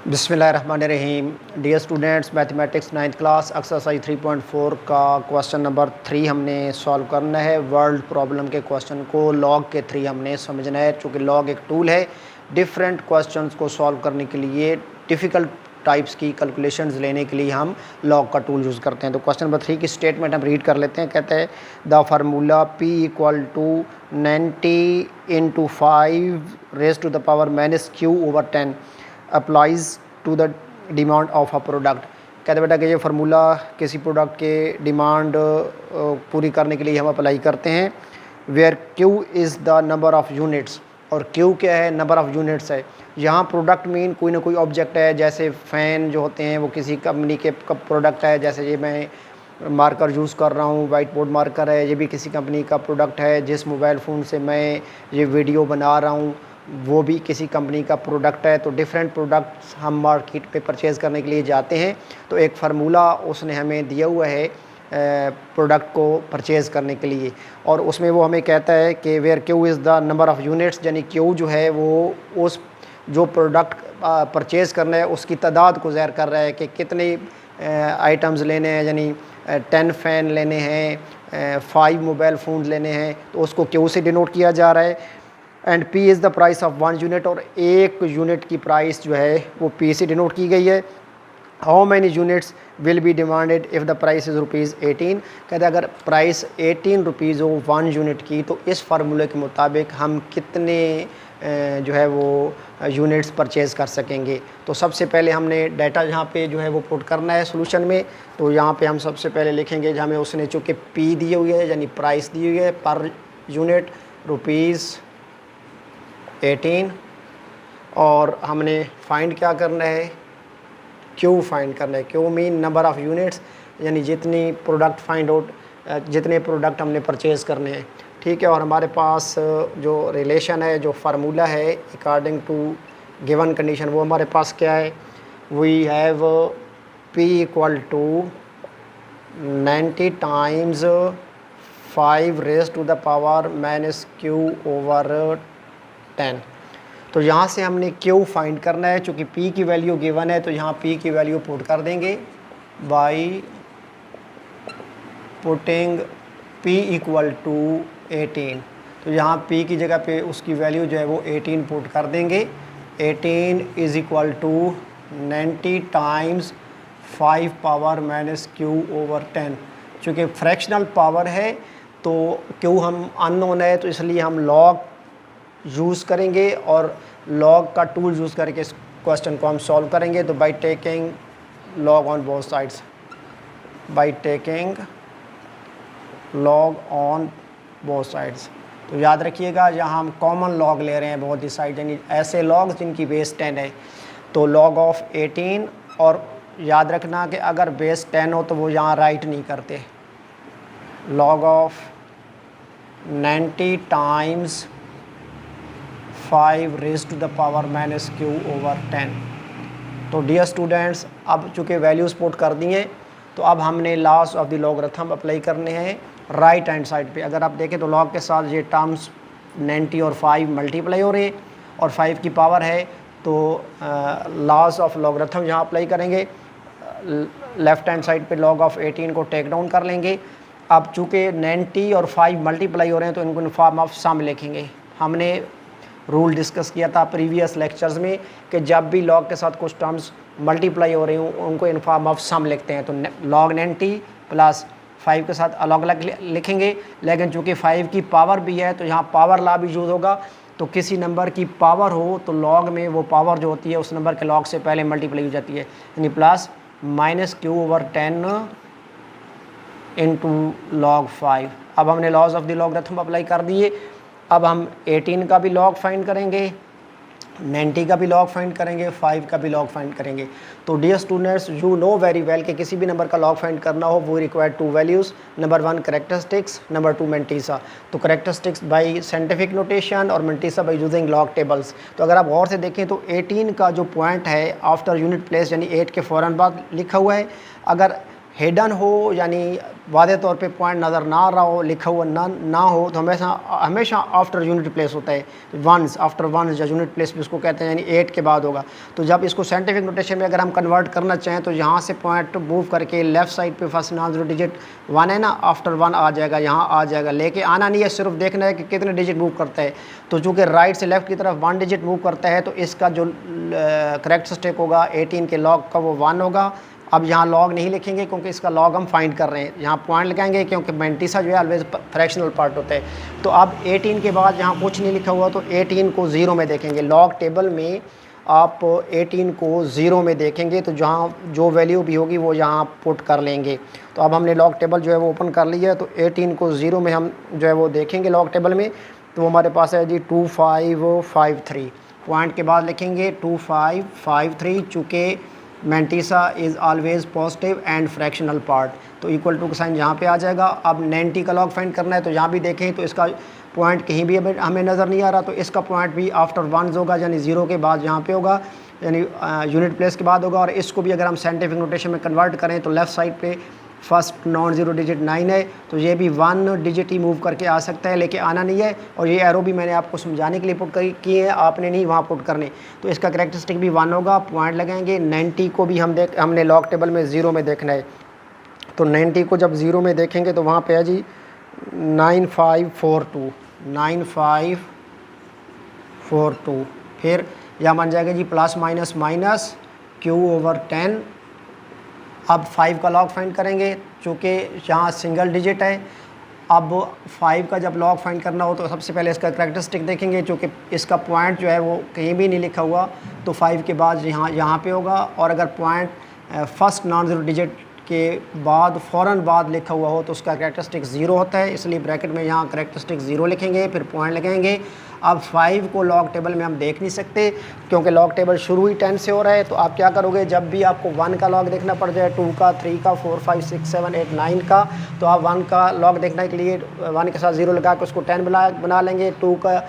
बिस्मिल्लाहिर्रहमानिर्रहीम। Dear students, mathematics 9th class exercise 3.4 का question number 3 हमने सॉल्व करना है। वर्ल्ड प्रॉब्लम के क्वेश्चन को लॉग के थ्री हमने समझना है। चूँकि लॉग एक टूल है डिफरेंट क्वेश्चंस को सॉल्व करने के लिए, डिफ़िकल्ट टाइप्स की कैलकुलेशंस लेने के लिए हम लॉग का टूल यूज़ करते हैं। तो क्वेश्चन नंबर 3 की स्टेटमेंट हम रीड कर लेते हैं। कहते हैं the formula P equal to 90 into 5 raise to the power -q/10 applies to the demand of a product. कहते बेटा कि ये फार्मूला किसी प्रोडक्ट के डिमांड पूरी करने के लिए हम अप्लाई करते हैं। Where Q is the number of units, और Q क्या है? नंबर ऑफ़ यूनिट्स है। यहाँ प्रोडक्ट मीन कोई ना कोई ऑब्जेक्ट है, जैसे फ़ैन जो होते हैं वो किसी कंपनी के प्रोडक्ट है। जैसे ये मैं मार्कर यूज़ कर रहा हूँ, वाइट बोर्ड मार्कर है, ये भी किसी कंपनी का प्रोडक्ट है। जिस मोबाइल फ़ोन से मैं ये वीडियो बना रहा हूँ वो भी किसी कंपनी का प्रोडक्ट है। तो डिफरेंट प्रोडक्ट्स हम मार्केट पे परचेज़ करने के लिए जाते हैं। तो एक फार्मूला उसने हमें दिया हुआ है प्रोडक्ट को परचेज़ करने के लिए, और उसमें वो हमें कहता है कि where Q is the number of units, यानी Q जो है वो उस जो प्रोडक्ट परचेज़ करना है उसकी तादाद को ज़ाहिर कर रहा है कि कितने आइटम्स लेने हैं। यानी 10 फ़ैन लेने हैं, 5 मोबाइल फ़ोन लेने हैं, तो उसको Q से डिनोट किया जा रहा है। And P is the price of 1 unit, और एक यूनिट की प्राइस जो है वो P से डिनोट की गई है। How many units will be demanded if the price is ₹18। कहते हैं अगर प्राइस 18 रुपीज़ हो 1 यूनिट की, तो इस फार्मूले के मुताबिक हम कितने जो है वो यूनिट्स परचेज़ कर सकेंगे। तो सबसे पहले हमने डाटा यहाँ पे जो है वो पुट करना है सोल्यूशन में। तो यहाँ पे हम सबसे पहले लिखेंगे जहाँ हमें उसने चूँकि P दी हुई है, यानी प्राइस दी हुई है पर यूनिट ₹18, और हमने फाइंड क्या करना है? Q फाइंड करना है। Q mean number of units, यानी जितनी प्रोडक्ट फाइंड आउट, जितने प्रोडक्ट हमने परचेज़ करने हैं। ठीक है, और हमारे पास जो रिलेशन है, जो फार्मूला है अकॉर्डिंग टू गिवन कंडीशन, वो हमारे पास क्या है? We have P equal to 90 times 5 raise to the power -q/10। तो यहाँ से हमने Q फाइंड करना है। चूँकि P की वैल्यू गिवन है तो यहाँ P की वैल्यू पुट कर देंगे by putting P equal to 18। तो यहाँ P की जगह पे उसकी वैल्यू जो है वो 18 पुट कर देंगे। 18 is equal to 90 times 5 power -q/10। चूँकि फ्रैक्शनल पावर है तो Q हम अननोन है, तो इसलिए हम लॉग यूज़ करेंगे और लॉग का टूल यूज़ करके इस क्वेश्चन को हम सॉल्व करेंगे। तो by taking log on both sides, by taking log on both sides. तो याद रखिएगा यहाँ हम कॉमन लॉग ले रहे हैं बहुत ही साइड, यानी ऐसे लॉग जिनकी बेस 10 है। तो लॉग ऑफ 18, और याद रखना कि अगर बेस 10 हो तो वो यहाँ राइट नहीं करते। Log of 90 times 5 raise to the power -q/10। तो डियर स्टूडेंट्स, अब चूँकि वैल्यूज़ पुट कर दी हैं तो अब हमने loss of the logarithm apply करने हैं राइट हैंड साइड पे। अगर आप देखें तो लॉग के साथ ये टर्म्स 90 और 5 मल्टीप्लाई हो रहे हैं, और 5 की पावर है, तो लॉस ऑफ लॉगरिथम यहाँ अप्लाई करेंगे। लेफ़्ट हैंड साइड पे लॉग ऑफ 18 को टेक डाउन कर लेंगे। अब चूँकि 90 और 5 मल्टीप्लाई हो रहे हैं तो इनको इन फॉर्म ऑफ सम लिखेंगे। हमने रूल डिस्कस किया था प्रीवियस लेक्चर्स में कि जब भी लॉग के साथ कुछ टर्म्स मल्टीप्लाई हो रही हूँ उनको इन फॉर्म ऑफ सम लिखते हैं। तो लॉग 90 प्लस 5 के साथ अलग अलग लिखेंगे, लेकिन चूँकि 5 की पावर भी है तो यहाँ पावर लॉ भी यूज़ होगा। तो किसी नंबर की पावर हो तो लॉग में वो पावर जो होती है उस नंबर के लॉग से पहले मल्टीप्लाई हो जाती है, यानी प्लस -q/10 इंटू लॉग 5। अब हमने laws of the logarithm apply कर दिए। अब हम 18 का भी लॉग फाइंड करेंगे, 90 का भी लॉग फाइंड करेंगे, 5 का भी लॉग फाइंड करेंगे। तो dear students, you know very well कि किसी भी नंबर का लॉग फाइंड करना हो वो required 2 values. Number 1 characteristics, number 2 mantissa. तो करेक्टरिस्टिक्स बाई साइंटिफिक नोटेशन और mantissa by using log tables. तो अगर आप गौर से देखें तो 18 का जो पॉइंट है आफ्टर यूनिट प्लेस, यानी 8 के फ़ौरन बाद लिखा हुआ है। अगर हिडन हो यानी वादे तौर पे पॉइंट नज़र ना आ रहा हो, लिखा हुआ ना हो, तो हमेशा हमेशा आफ्टर यूनिट प्लेस होता है, वंस, आफ्टर वंस या यूनिट प्लेस भी उसको कहते हैं, यानी 8 के बाद होगा। तो जब इसको साइंटिफिक नोटेशन में अगर हम कन्वर्ट करना चाहें तो यहाँ से पॉइंट मूव करके लेफ्ट साइड पे फर्स्ट नॉन जीरो डिजिट 1 है ना, आफ्टर 1 आ जाएगा, यहाँ आ जाएगा, लेके आना नहीं है, सिर्फ देखना है कि कितने डिजिट मूव करता है। तो चूँकि राइट से लेफ्ट की तरफ 1 डिजिट मूव करता है तो इसका जो करेक्टरिस्टिक होगा 18 के लॉग का वो 1 होगा। अब यहाँ लॉग नहीं लिखेंगे क्योंकि इसका लॉग हम फाइंड कर रहे हैं, यहाँ पॉइंट लगाएंगे क्योंकि मैंटीसा जो है ऑलवेज फ्रैक्शनल पार्ट होता है। तो अब 18 के बाद यहाँ कुछ नहीं लिखा हुआ तो 18 को 0 में देखेंगे, लॉग टेबल में आप 18 को 0 में देखेंगे तो जहाँ जो वैल्यू भी होगी वो यहाँ पुट कर लेंगे। तो अब हमने लॉग टेबल जो है वो ओपन कर लिया है, तो 18 को 0 में हम जो है वो देखेंगे लॉग टेबल में, तो हमारे पास है जी 2553। पॉइंट के बाद लिखेंगे 2553, चूँकि mantissa is always positive and fractional part, तो इक्वल टू का साइन यहाँ पे आ जाएगा। अब 90 का लॉग फाइंड करना है, तो यहाँ भी देखें तो इसका पॉइंट कहीं भी हमें नज़र नहीं आ रहा, तो इसका पॉइंट भी आफ्टर 1 होगा, यानी 0 के बाद यहाँ पे होगा, यानी यूनिट प्लेस के बाद होगा। और इसको भी अगर हम साइंटिफिक नोटेशन में कन्वर्ट करें तो लेफ़्ट साइड पे फर्स्ट नॉन जीरो डिजिट 9 है, तो ये भी 1 डिजिट ही मूव करके आ सकता है, लेके आना नहीं है। और ये एरो भी मैंने आपको समझाने के लिए पुट किए हैं, आपने नहीं वहाँ पुट करने। तो इसका करेक्टरिस्टिक भी 1 होगा, पॉइंट लगाएंगे। 90 को भी हमने लॉग टेबल में 0 में देखना है, तो 90 को जब 0 में देखेंगे तो वहाँ पे है जी 9542, 9542, फिर यह बन जाएगा जी प्लस माइनस माइनस Q/10। अब 5 का लॉग फाइंड करेंगे, चूँकि यहाँ सिंगल डिजिट है। अब 5 का जब लॉग फाइंड करना हो तो सबसे पहले इसका करेक्टरिस्टिक देखेंगे, चूँकि इसका पॉइंट जो है वो कहीं भी नहीं लिखा हुआ, तो 5 के बाद यहाँ पे होगा। और अगर point first non zero digit के बाद फ़ौरन बाद लिखा हुआ हो तो उसका करेक्टरिस्टिक 0 होता है, इसलिए ब्रैकेट में यहाँ करेक्टरिस्टिक 0 लिखेंगे, फिर पॉइंट लगाएंगे। अब 5 को लॉग टेबल में हम देख नहीं सकते क्योंकि लॉग टेबल शुरू ही 10 से हो रहा है। तो आप क्या करोगे, जब भी आपको 1 का लॉग देखना पड़ जाए, 2 का, 3 का, 4, 5, 6, 7, 8, 9 का, तो आप 1 का लॉग देखने के लिए 1 के साथ 0 लगा के उसको 10 बना लेंगे। 2 का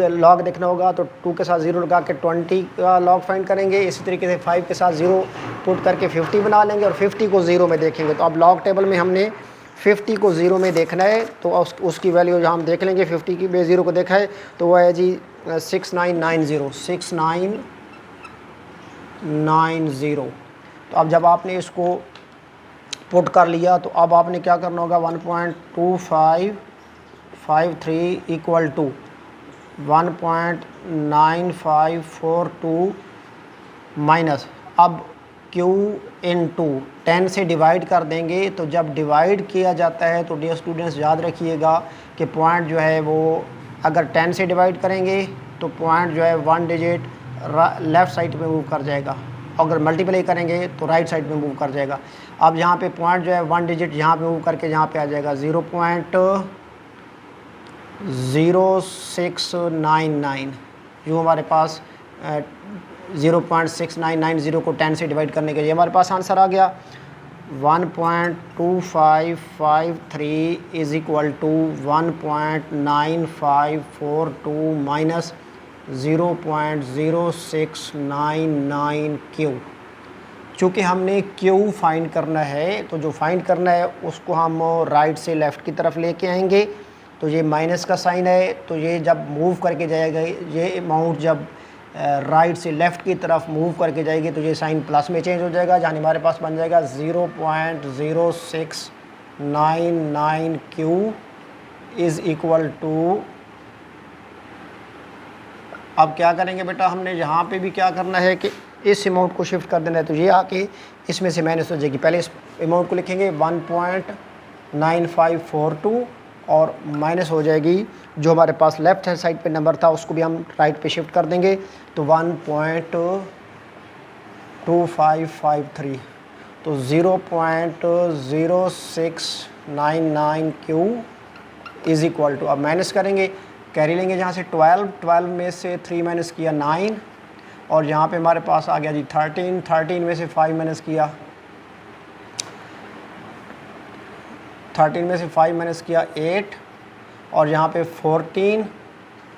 लॉग देखना होगा तो 2 के साथ 0 लगा के 20 का लॉग फाइंड करेंगे। इसी तरीके से 5 के साथ 0 पुट करके 50 बना लेंगे और 50 को 0 में देखेंगे। तो अब लॉग टेबल में हमने 50 को 0 में देखना है, तो उसकी वैल्यू जहाँ हम देख लेंगे, 50 की बे 0 को देखा है तो वह है जी 6990, 6990। तो अब जब आपने इसको पुट कर लिया तो अब आपने क्या करना होगा, 1.2553 इक्वल टू 1.9542 माइनस, अब Q इंटू 10 से डिवाइड कर देंगे। तो जब डिवाइड किया जाता है तो डियर स्टूडेंट्स याद रखिएगा कि पॉइंट जो है वो अगर 10 से डिवाइड करेंगे तो पॉइंट जो है 1 डिजिट लेफ़्ट साइड पे मूव कर जाएगा, अगर मल्टीप्लाई करेंगे तो राइट साइड में मूव कर जाएगा। अब यहाँ पे पॉइंट जो है 1 डिजिट यहाँ पे मूव करके यहाँ पे आ जाएगा 0.0699, जो हमारे पास 0.6990 को 10 से डिवाइड करने के लिए हमारे पास आंसर आ गया। 1.2553 is equal to 1.9542 minus 0.0699 Q। चूँकि हमने Q फाइंड करना है तो जो फाइंड करना है उसको हम राइट से लेफ़्ट की तरफ लेके आएंगे। तो ये माइनस का साइन है, तो ये जब मूव करके जाएगा, ये अमाउंट जब राइट से लेफ़्ट की तरफ मूव करके जाएगी तो ये साइन प्लस में चेंज हो जाएगा, जहाँ हमारे पास बन जाएगा 0.0699 Q इज़ इक्वल टू। अब क्या करेंगे बेटा, हमने यहाँ पे भी क्या करना है कि इस अमाउंट को शिफ्ट कर देना है, तो ये आके इसमें से माइनस हो जाएगी। पहले इस अमाउंट को लिखेंगे 1.9542 और माइनस हो जाएगी जो हमारे पास लेफ़्ट हैंड साइड पे नंबर था उसको भी हम राइट पे शिफ्ट कर देंगे, तो 1.2553, तो 0.0699 Q इज़ इक्वल टू। अब माइनस करेंगे, कैरी लेंगे जहाँ से 12 में से 3 माइनस किया 9, और यहाँ पे हमारे पास आ गया जी 13 में से 5 माइनस किया 8, और यहाँ पे 14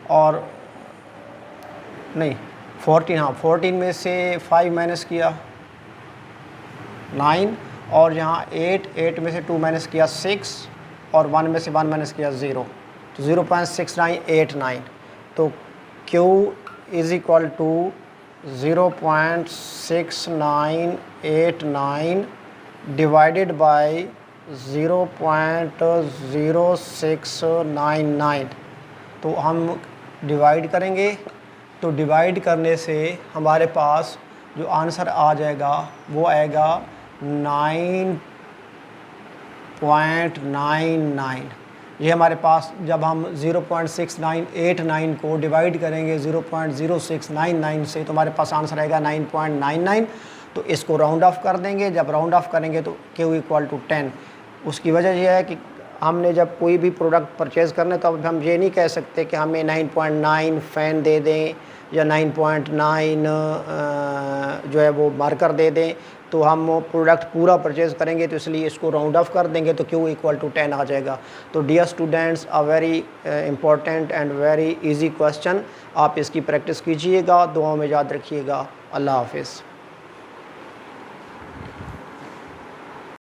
और नहीं 14 में से 5 माइनस किया 9, और यहाँ 8 में से 2 माइनस किया 6 और 1 में से 1 माइनस किया 0, तो 0.6989। तो Q is equal to 0.6989 divided by 0.0699। तो हम डिवाइड करेंगे, तो डिवाइड करने से हमारे पास जो आंसर आ जाएगा वो आएगा 9.99। ये हमारे पास जब हम 0.6989 को डिवाइड करेंगे 0.0699 से, तो हमारे पास आंसर आएगा 9.99। तो इसको राउंड ऑफ कर देंगे, जब राउंड ऑफ करेंगे तो Q इक्वल टू 10। उसकी वजह यह है कि हमने जब कोई भी प्रोडक्ट परचेज़ करना है तो अब हम ये नहीं कह सकते कि हमें 9.9 फ़ैन दे दें या 9.9 जो है वो मार्कर दे दें। तो हम प्रोडक्ट पूरा परचेज़ करेंगे तो इसलिए इसको राउंड ऑफ कर देंगे तो Q इक्वल टू 10 आ जाएगा। तो dear students, a very important and very easy question. आप इसकी प्रैक्टिस कीजिएगा, दुआओं में याद रखिएगा। अल्लाह हाफिज़।